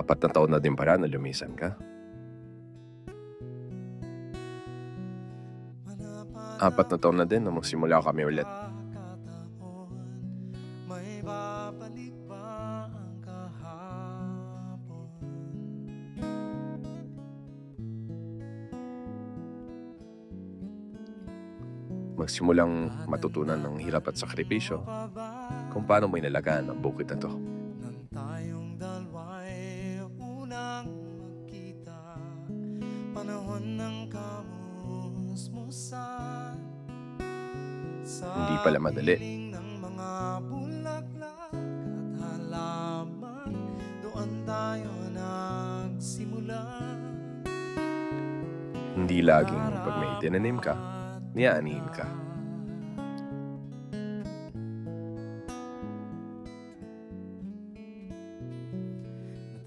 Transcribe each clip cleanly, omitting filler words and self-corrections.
4 na taon na din pala na lumisan ka. 4 na taon na din na magsimula kami ulit. Magsimulang matutunan ng hirap at sakripisyo kung paano mo inalagaan ang bukid na to. Nang tayong dalawa'y unang magkita, panahon ng kamusmusan. Hindi pala madali. Ng mga bulaklak at halaman, doon tayo nagsimula. Hindi laging pag may tinanim ka, niyaanihin ka.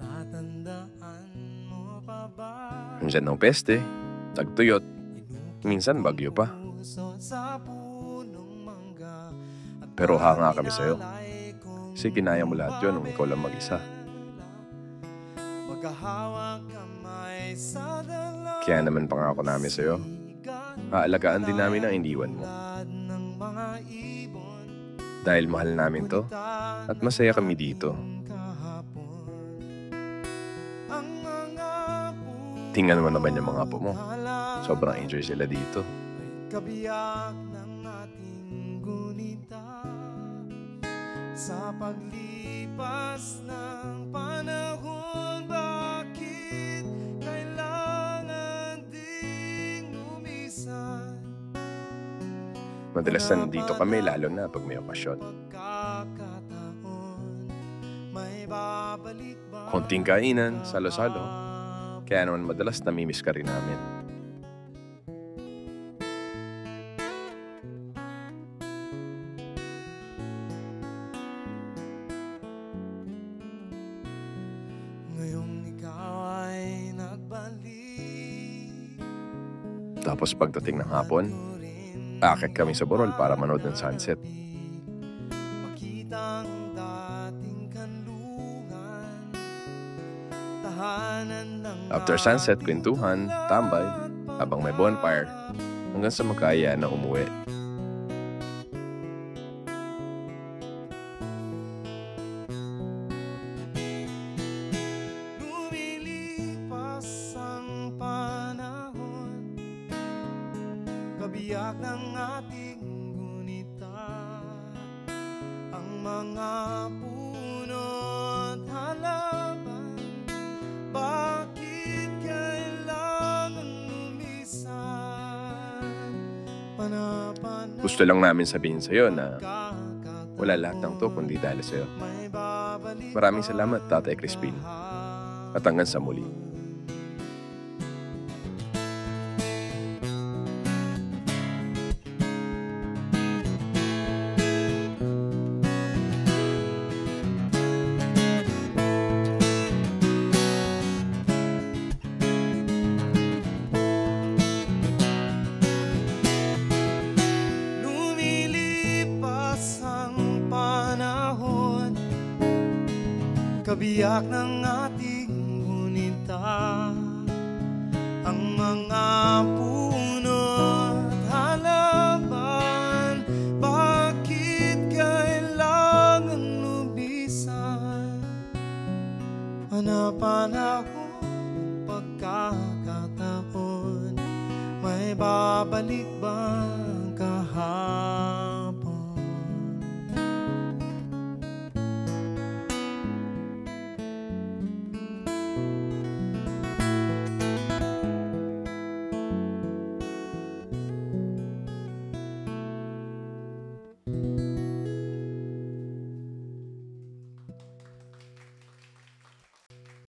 Natatandaan mo pa ba? Minsan ng peste, tagtuyot, minsan bagyo pa. Sa punong mangga, Pero hanga kami sa'yo. Kasi kinaya mo lahat yun nung ikaw lang mag-isa. magkahawak kamay sa dalawa. Kaya naman pangako namin sa'yo, aalagaan din namin ang iniwan mo. Ng mga ibon Dahil mahal namin to at masaya kami dito. kahapon. Ang mga Tingnan mo naman yung mga apo mo. Sobrang enjoy sila dito. kabiyak ng ating gunita sa paglipas ng panahon. Bakit kailangan ding lumisan? Madalas na nandito kami lalo na pag may okasyon. Pagkakataon, may babalik ba? Konting kainan, salo-salo. Kaya naman madalas namimiss ka rin namin. Ngayong ikaw ay nagbalik, Tapos pagdating ng hapon, akit kami sa Borol para manood ng sunset. makitang dating kanlungan, tahanan ng After sunset, kwentuhan, tambay, habang may bonfire, hanggang sa magkaya na umuwi. lumilipas ang panahon, kabiyak ng ating gunita, ang mga puno't halaman. Bakit kailangan lumisan? Panapan Gusto lang namin sabihin sa'yo na kakataon, wala lahat ng to kundi dahil sa'yo. may babalik Maraming salamat, Tatay Crispin. At hanggang sa muli. lumilipas ang panahon, kabiyak ng ating gunita, ang mga puno't halaman. Bakit kailangan lumisan? Panapanahon, pagkakataon, may babalik bang kahapon?